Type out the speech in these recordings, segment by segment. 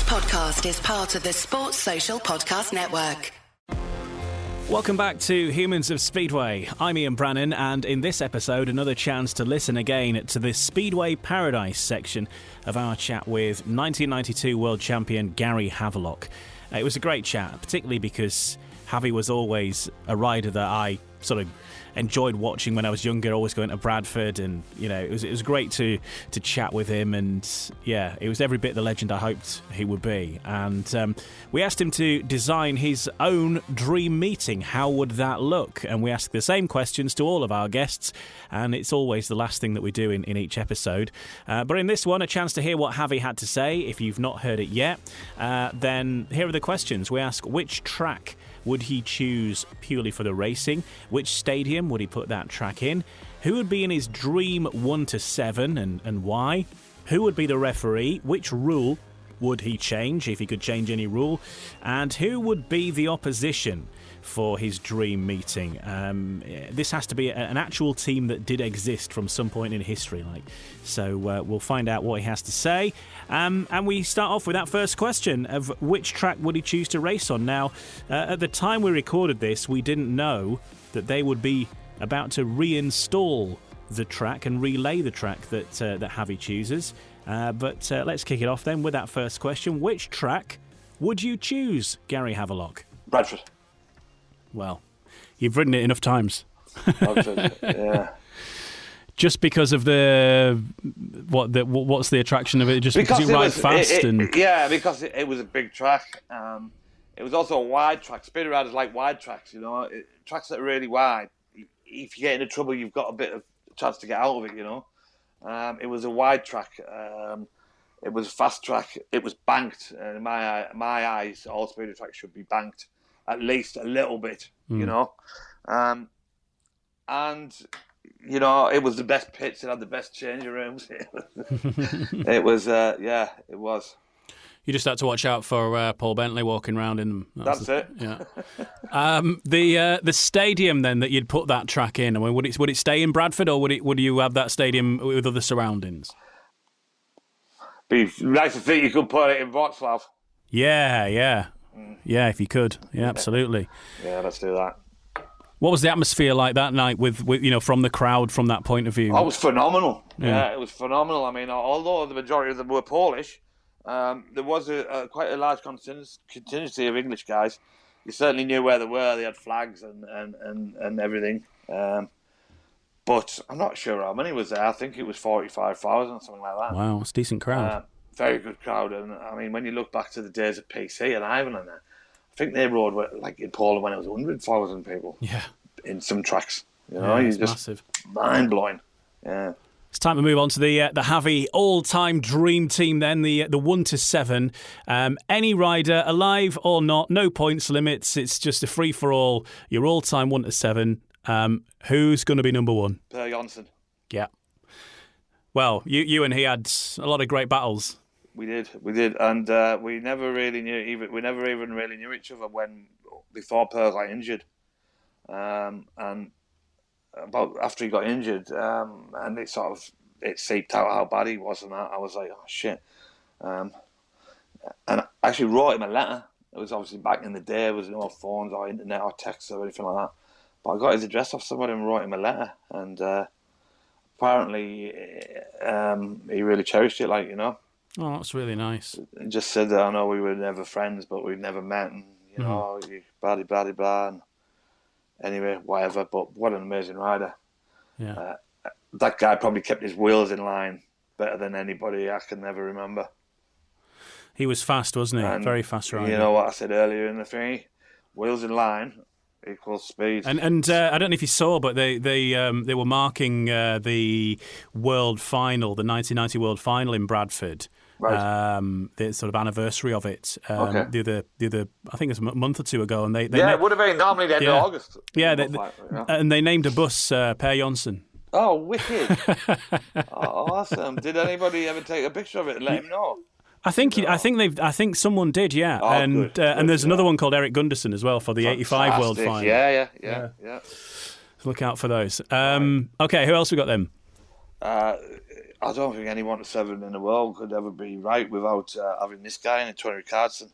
podcast is part of the Sports Social Podcast Network. Welcome back to Humans of Speedway. I'm Ian Brannan, and in this episode, another chance to listen again to the Speedway Paradise section of our chat with 1992 World Champion Gary Havelock. It was a great chat, particularly because Javi was always a rider that I sort of enjoyed watching when I was younger, always going to Bradford, and it was great to chat with him, and yeah, it was every bit the legend I hoped he would be. And we asked him to design his own dream meeting. How would that look? And we ask the same questions to all of our guests, and it's always the last thing that we do in each episode. But in this one, a chance to hear what Javi had to say. If you've not heard it yet, then here are the questions. We ask, which track would he choose purely for the racing? Which stadium would he put that track in? Who would be in his dream 1 to 7 and why? Who would be the referee? Which rule would he change, if he could change any rule? And who would be the opposition for his dream meeting? This has to be an actual team that did exist from some point in history. So we'll find out what he has to say. And we start off with that first question of which track would he choose to race on. Now, at the time we recorded this, we didn't know that they would be about to reinstall the track and relay the track that Javi chooses. But let's kick it off then with that first question. Which track would you choose, Gary Havelock? Bradford. Well, you've ridden it enough times. Yeah. Just because of what's the attraction of it? Just because you ride fast? Yeah, because it was a big track. It was also a wide track. Speedway riders like wide tracks, tracks that are really wide. If you get into trouble, you've got a bit of chance to get out of it, It was a wide track. It was a fast track. It was banked. In my eyes, all Speedway tracks should be banked at least a little bit, And, it was the best pits. It had the best changing rooms. It was, it was. You just had to watch out for Paul Bentley walking around in them. That's it. Yeah. The stadium then that you'd put that track in, I mean, would it stay in Bradford, or would you have that stadium with other surroundings? Be nice to think you could put it in Wrocław. Yeah, if you could. Yeah, absolutely. Yeah, let's do that. What was the atmosphere like that night with from the crowd from that point of view? Oh, it was phenomenal. Yeah, it was phenomenal. I mean, although the majority of them were Polish, there was quite a large contingency of English guys. You certainly knew where they were. They had flags and everything. But I'm not sure how many was there. I think it was 45,000 or something like that. Wow, it's a decent crowd. Very good crowd. And I mean, when you look back to the days of PC and Ireland, I think they rode like in Poland when it was 100,000 people. Yeah. In some tracks, it's just massive, mind blowing. Yeah. It's time to move on to the Javi all-time dream team. Then the 1 to 7. Any rider, alive or not, no points limits. It's just a free for all. Your all-time 1 to 7. Who's going to be number 1? Per Jonsson. Yeah. Well, you and he had a lot of great battles. We did, and we never really knew. We never even really knew each other before Per got injured, and about after he got injured, and it seeped out how bad he was, and that I was like, oh shit, and I actually wrote him a letter. It was obviously back in the day. There was no phones or internet or text or anything like that. But I got his address off somebody and wrote him a letter, and apparently he really cherished it, Oh, that's really nice. He just said that I know we were never friends, but we'd never met, and blah blah blah. And anyway, whatever. But what an amazing rider! Yeah, that guy probably kept his wheels in line better than anybody I can ever remember. He was fast, wasn't he? And very fast rider. You know what I said earlier in the thing? Wheels in line equals speed. And I don't know if you saw, but they were marking the World Final, the 1990 World Final in Bradford. Right. The sort of anniversary of it. Okay. The other, I think it was a month or two ago, and they it would have been normally the end of August. Yeah, and they named a bus Per Jonsson. Oh, wicked! Awesome. Did anybody ever take a picture of it and let him know? I think someone did, yeah. Oh, and good, and there's another one called Eric Gunderson as well for the '85 World Final. Yeah. Look out for those. Okay, who else we got then? I don't think any 1-7 in the world could ever be right without having this guy in it, Tony Richardson.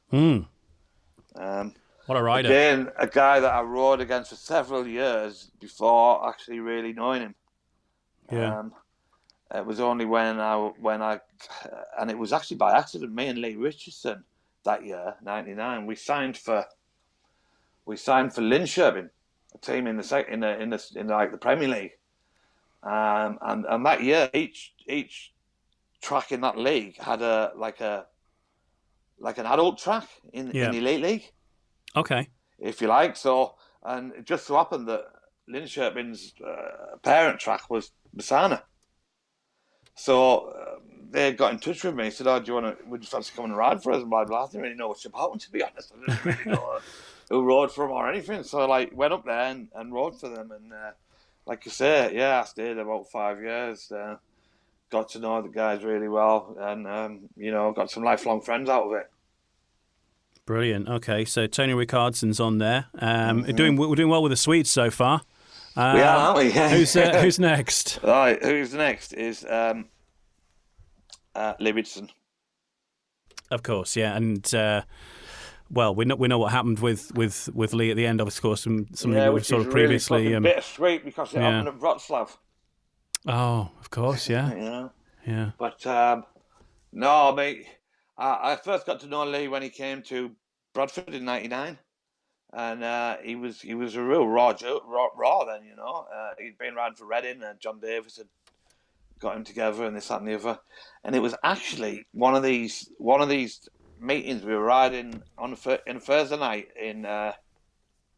What a rider! Again, a guy that I rode against for several years before actually really knowing him. Yeah. It was only when I, and it was actually by accident. Me and Lee Richardson that year, '99, we signed for Linköping, a team in the Premier League. And that year, each track in that league had an adult track in the Elite League. Okay. If you like. So, and it just so happened that Linköping's parent track was Masana. So they got in touch with me and said, "Oh, would you fancy coming and ride for us?" And blah, blah. I didn't really know much about them, to be honest. I didn't really know who rode for them or anything. So I went up there and rode for them. And like you say, I stayed about 5 years. Got to know the guys really well, and got some lifelong friends out of it. Brilliant. Okay, so Tony Richardson's on there. We're doing well with the Swedes so far. We are, aren't we? Who's next? Right, who's next is Lee Richardson. Of course, yeah, and we know what happened with Lee at the end. Of course, something we've sort of previously. Really bittersweet because it happened at Wroclaw. Oh, of course, yeah. Yeah. But no, mate. I first got to know Lee when he came to Bradford in '99, and he was a real raw then, he'd been riding for Reading, and John Davis had got him together, and this, that, and the other. And it was actually one of these meetings we were riding on a Thursday night in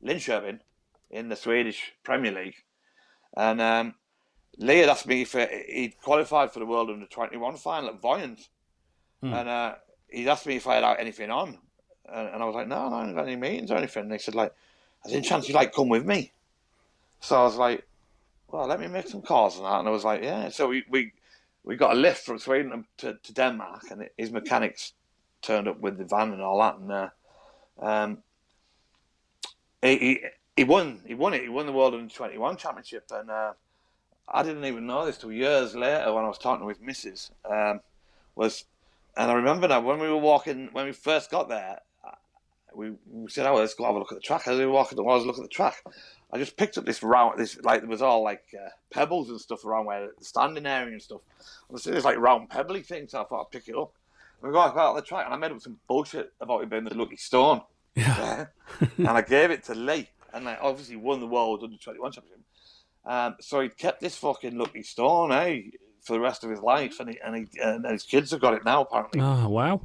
Linköping in the Swedish Premier League, and Lee had asked me if he'd qualified for the World Under-21 final at Voyens. And he'd asked me if I had anything on. And I was like, no, I haven't got any meetings or anything. And he said, "I didn't chance you'd come with me." So I was like, well, let me make some calls and that. And I was like, yeah. So we got a lift from Sweden to Denmark, and his mechanics turned up with the van and all that. And he won it. He won the World Under-21 Championship. And I didn't even know this till years later when I was talking with Mrs. And I remember now when we first got there, we said, "Oh, let's go have a look at the track." As we were walking, while I was looking at the track, I just picked up this round, there was all pebbles and stuff around where the standing area and stuff. And I see this round pebbly thing, so I thought I'd pick it up. And we got out of the track, and I made up some bullshit about it being the lucky stone. Yeah. And I gave it to Lee, and I obviously won the World Under-21 Championship. So he kept this fucking lucky stone, for the rest of his life, and his kids have got it now, apparently. Oh, wow.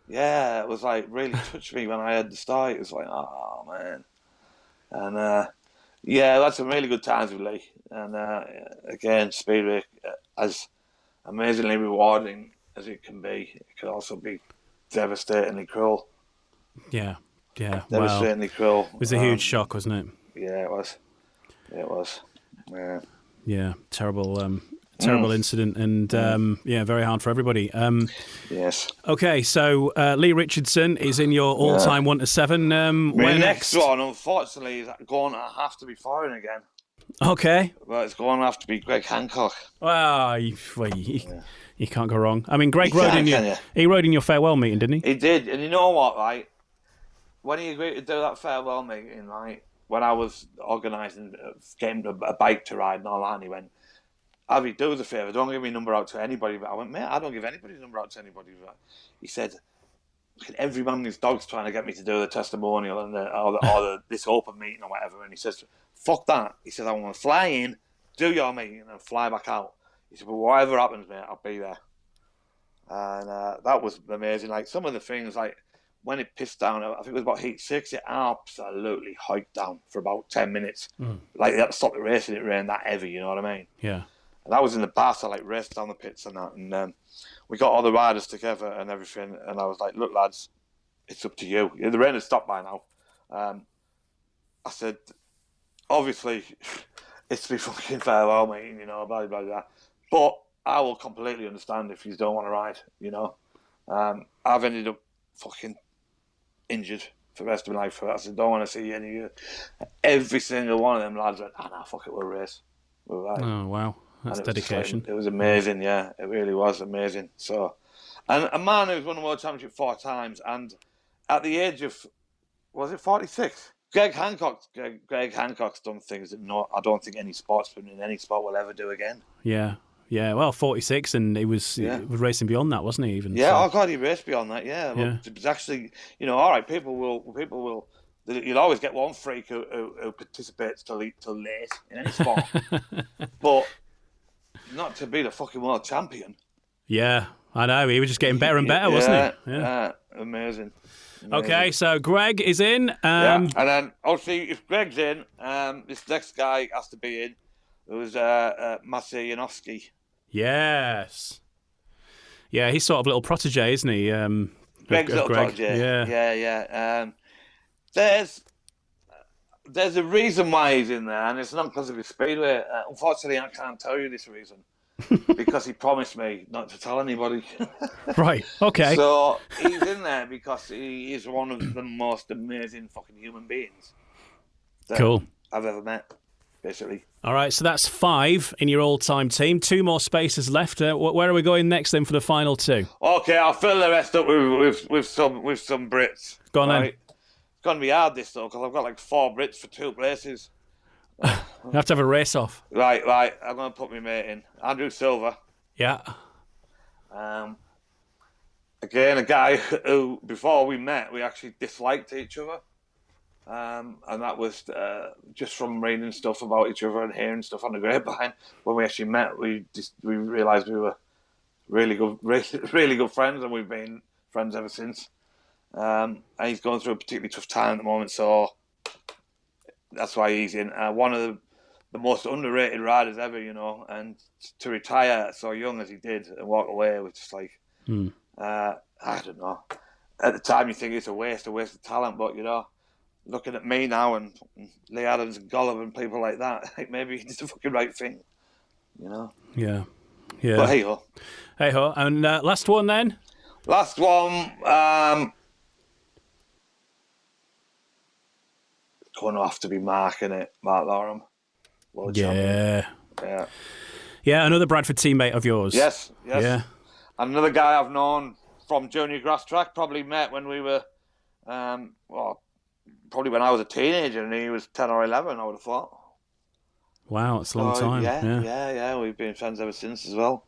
Yeah, it was really touched me when I heard the story. It was like, oh man. And that's some really good times with Lee. And again, Speedway, as amazingly rewarding as it can be, it can also be devastatingly cruel. Yeah. Devastatingly cruel. It was a huge shock, wasn't it? Yeah, it was. Yeah. Yeah, terrible incident, and very hard for everybody. Yes. Okay, so Lee Richardson is in your all-time 1-7. Where next one, unfortunately, is going to have to be foreign again. Okay. Well, it's going to have to be Greg Hancock. Well, you can't go wrong. I mean, Greg rode in your farewell meeting, didn't he? He did, and you know what, right? When he agreed to do that farewell meeting, right, when I was organising, getting a bike to ride and all that, and he went, "Avi, do us a favour, don't give me a number out to anybody." But I went, "Mate, I don't give anybody's number out to anybody." He said, "Every man and his dog's trying to get me to do the testimonial and this open meeting or whatever." And he says, "Fuck that." He said, "I want to fly in, do your meeting, and fly back out." He said, "But whatever happens, mate, I'll be there." And that was amazing. Some of the things, when it pissed down, I think it was about heat 6, it absolutely hiked down for about 10 minutes. They had to stop the race and it rained that heavy, you know what I mean? Yeah. And I was in the bath, I raced down the pits and that, and we got all the riders together and everything, and I was like, "Look, lads, it's up to you." The rain had stopped by now. I said, "Obviously, it's to be fucking farewell meeting, blah, blah, blah. But I will completely understand if you don't want to ride, I've ended up fucking injured for the rest of my life. I said, don't want to see any of you." Every single one of them lads went, "Nah, fuck it, we'll race. We'll ride." Oh, wow. That's and it was dedication. It was amazing, yeah. It really was amazing. So, and a man who's won the World Championship 4 times, and at the age of, was it 46? Greg Hancock's done things that I don't think any sportsman in any sport will ever do again. Yeah. Yeah, well, 46, and he was racing beyond that, wasn't he? Even oh God, he raced beyond that. Yeah, well, it was actually, all right. People will. You'll always get one freak who participates till late in any sport, but not to be the fucking world champion. Yeah, I know. He was just getting better and better, wasn't he? Yeah, amazing. Okay, so Greg is in. And then obviously, if Greg's in, this next guy has to be in. It was Maciej Janowski. Yes. Yeah, he's sort of a little protege, isn't he? Greg's little protege. Yeah. There's a reason why he's in there, and it's not because of his speedway. Unfortunately, I can't tell you this reason because he promised me not to tell anybody. Right. Okay. So he's in there because he is one of the most amazing fucking human beings that I've ever met, basically. All right, so that's 5 in your all-time team. 2 more spaces left. Where are we going next then for the final 2? Okay, I'll fill the rest up with some Brits. Go on then. It's going to be hard this though because I've got like 4 Brits for 2 places. You have to have a race off. Right. I'm going to put my mate in. Andrew Silver. Yeah. Again, a guy who before we met we actually disliked each other. And that was just from reading stuff about each other and hearing stuff on the grapevine. When we actually met, we realised we were really good friends, and we've been friends ever since. And he's going through a particularly tough time at the moment, so that's why he's in. One of the most underrated riders ever, and to retire so young as he did and walk away was just like, I don't know. At the time, you think it's a waste of talent, but looking at me now and Lee Adams and Golub and people like that, maybe he did the fucking right thing, Yeah. But hey ho. And last one then? Last one, going to have to be Mark Lorham. World champion. Yeah, another Bradford teammate of yours. Yes. Yeah. And another guy I've known from junior grass track, probably met when we were, probably when I was a teenager and he was 10 or 11, I would have thought. Wow, it's a long time. Yeah. We've been friends ever since as well.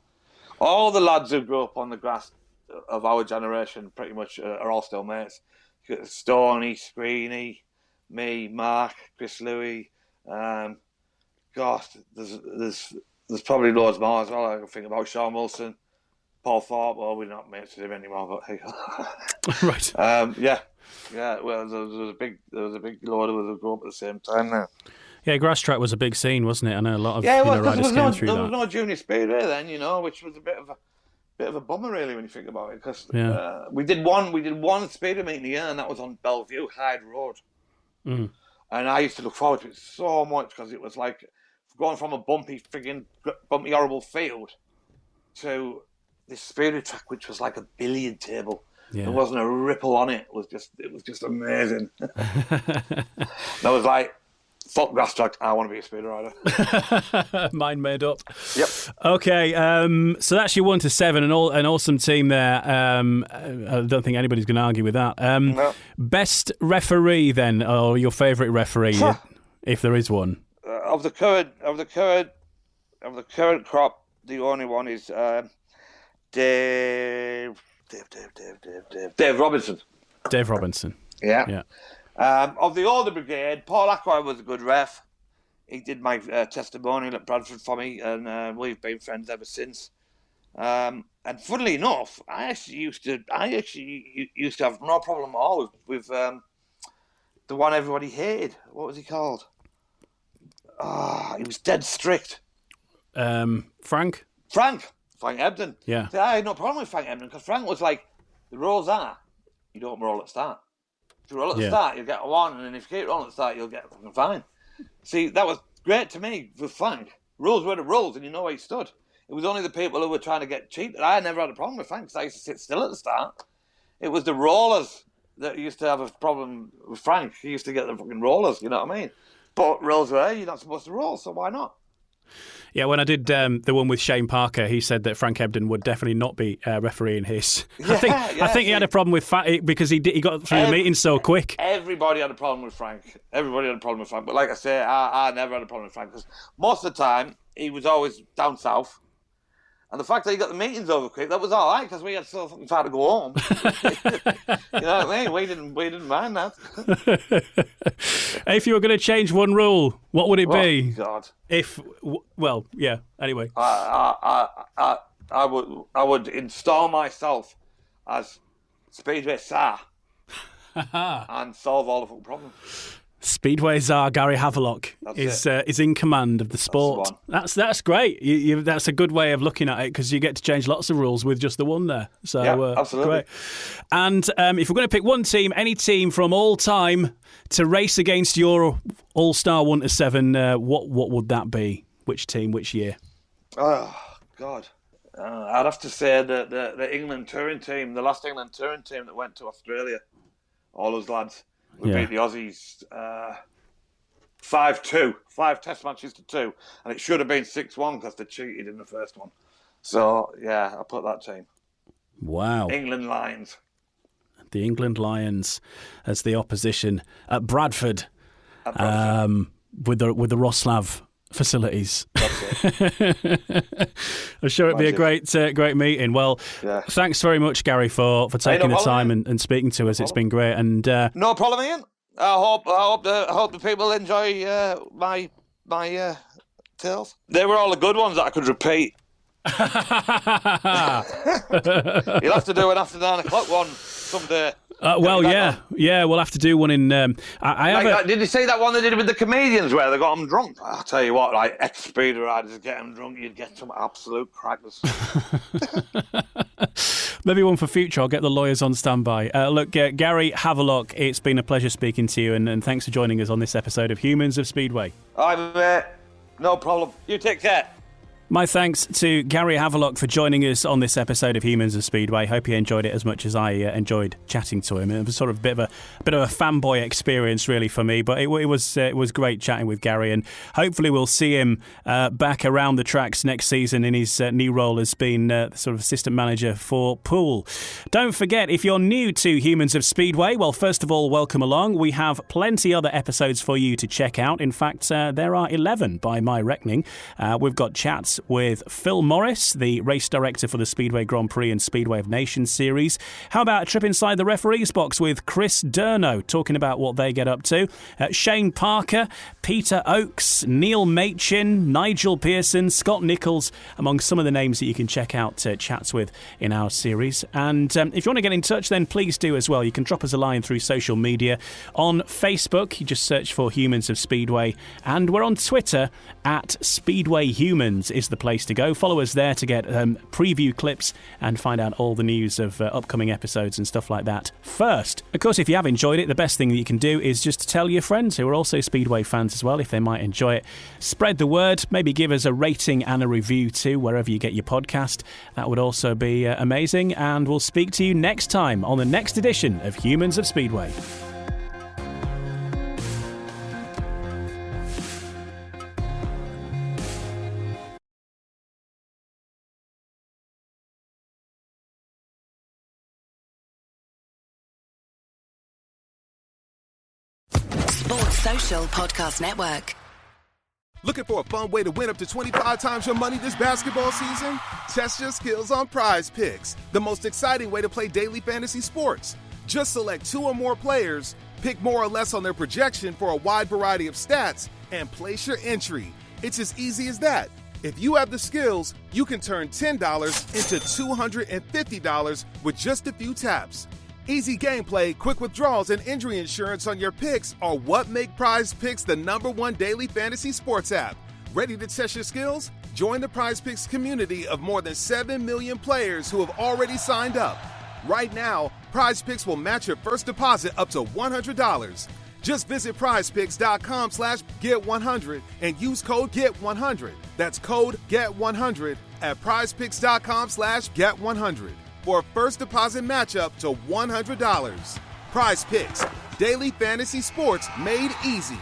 All the lads who grew up on the grass of our generation pretty much are all still mates. Stoney, Screeny, me, Mark, Chris Louis. Gosh, there's probably loads more as well. I can think about Sean Wilson, Paul Thorpe. Well, we're not mates with him anymore, but hey. Right. Yeah. Well, there was a big load of us who grew up at the same time now. Yeah, grass track was a big scene, wasn't it? I know a lot of riders there came through that. There was no junior speedway then, which was a bit of a bummer really when you think about it. Because we did one speedway meeting a year, and that was on Bellevue Hyde Road. And I used to look forward to it so much because it was like going from a bumpy, horrible field to this speedway track, which was like a billiard table. Yeah. There wasn't a ripple on it. It was just amazing. I was like, fuck grass track, I want to be a speed rider. Mind made up. Yep. Okay, so that's your 1 to 7, an awesome team there. I don't think anybody's going to argue with that. No. Best referee then, or your favourite referee, if there is one? Of the current crop, the only one is Dave Robinson. Dave Robinson. Yeah. Of the older brigade, Paul Ackroyd was a good ref. He did my testimonial at Bradford for me, and we've been friends ever since. And funnily enough, I actually used to have no problem at all with the one everybody hated. What was he called? He was dead strict. Frank Ebden. Yeah. See, I had no problem with Frank Ebden because Frank was like, the rules are, you don't roll at start. If you roll at the start, you'll get a 1, and then if you keep rolling at the start, you'll get a fucking fine. See, that was great to me with Frank. Rules were the rules, and you know where he stood. It was only the people who were trying to get cheated. I never had a problem with Frank because I used to sit still at the start. It was the rollers that used to have a problem with Frank. He used to get the fucking rollers, you know what I mean? But rules were, you're not supposed to roll, so why not? Yeah, when I did the one with Shane Parker, he said that Frank Ebden would definitely not be refereeing his. I think he had a problem with because he got through the meeting so quick. Everybody had a problem with Frank. But like I say, I never had a problem with Frank because most of the time he was always down south. And the fact that he got the meetings over quick, that was all right because we had so fucking far to go home. You know what I mean? We didn't mind that. If you were going to change one rule, what would it be? God. Anyway. I would install myself as Speedway Tsar and solve all the fucking problems. Speedway Czar Gary Havelock is in command of the sport. That's great. That's a good way of looking at it because you get to change lots of rules with just the one there. So yeah, absolutely. Great. And if we're going to pick one team, any team from all time to race against your All-Star 1 to 7, what would that be? Which team? Which year? Oh God, I'd have to say the England touring team, the last England touring team that went to Australia. All those lads. We beat the Aussies 5-2, 5 test matches to 2, and it should have been 6-1 because they cheated in the first one. So, yeah, I put that team. Wow. England Lions. The England Lions as the opposition at Bradford, with the Roslav facilities. That's it. I'm sure it'd be a great meeting. Well, thanks very much, Gary, for taking the time and speaking to us. It's been great. And no problem, Ian. I hope the people enjoy my tales. They were all the good ones that I could repeat. You'll have to do an after 9 o'clock one someday. We'll have to do one in. Did you see that one they did with the comedians where they got them drunk? I'll tell you what, like ex-speed riders get them drunk, you'd get some absolute crackers. Maybe one for future. I'll get the lawyers on standby. Look, Gary Havelock, it's been a pleasure speaking to you, and thanks for joining us on this episode of Humans of Speedway. All right, mate. No problem. You take care. My thanks to Gary Havelock for joining us on this episode of Humans of Speedway. Hope you enjoyed it as much as I enjoyed chatting to him. It was sort of a bit of a fanboy experience, really, for me. But it was great chatting with Gary, and hopefully we'll see him back around the tracks next season in his new role as being sort of assistant manager for Poole. Don't forget, if you're new to Humans of Speedway, well, first of all, welcome along. We have plenty other episodes for you to check out. In fact, there are 11 by my reckoning. We've got chats with Phil Morris, the race director for the Speedway Grand Prix and Speedway of Nations series. How about a trip inside the referees box with Chris Durno, talking about what they get up to. Shane Parker, Peter Oakes, Neil Machin, Nigel Pearson, Scott Nichols, among some of the names that you can check out chats with in our series. And if you want to get in touch, then please do as well. You can drop us a line through social media. On Facebook, you just search for Humans of Speedway, and we're on Twitter at Speedway Humans is the place to go. Follow us there to get preview clips and find out all the news of upcoming episodes and stuff like that first. Of course, if you have enjoyed it, the best thing that you can do is just tell your friends who are also Speedway fans as well, if they might enjoy it. Spread the word, maybe give us a rating and a review too, wherever you get your podcast. That would also be amazing, and we'll speak to you next time on the next edition of Humans of Speedway. Social Podcast Network. Looking for a fun way to win up to 25 times your money this basketball season? Test your skills on Prize Picks, the most exciting way to play daily fantasy sports. Just select 2 or more players, pick more or less on their projection for a wide variety of stats, and place your entry. It's as easy as that. If you have the skills, you can turn $10 into $250 with just a few taps. Easy gameplay, quick withdrawals, and injury insurance on your picks are what make Prize Picks the #1 daily fantasy sports app. Ready to test your skills? Join the Prize Picks community of more than 7 million players who have already signed up. Right now, Prize Picks will match your first deposit up to $100. Just visit prizepicks.com/get100 and use code GET100. That's code GET100 at prizepicks.com/get100. for a first deposit matchup to $100. Prize Picks, daily fantasy sports made easy.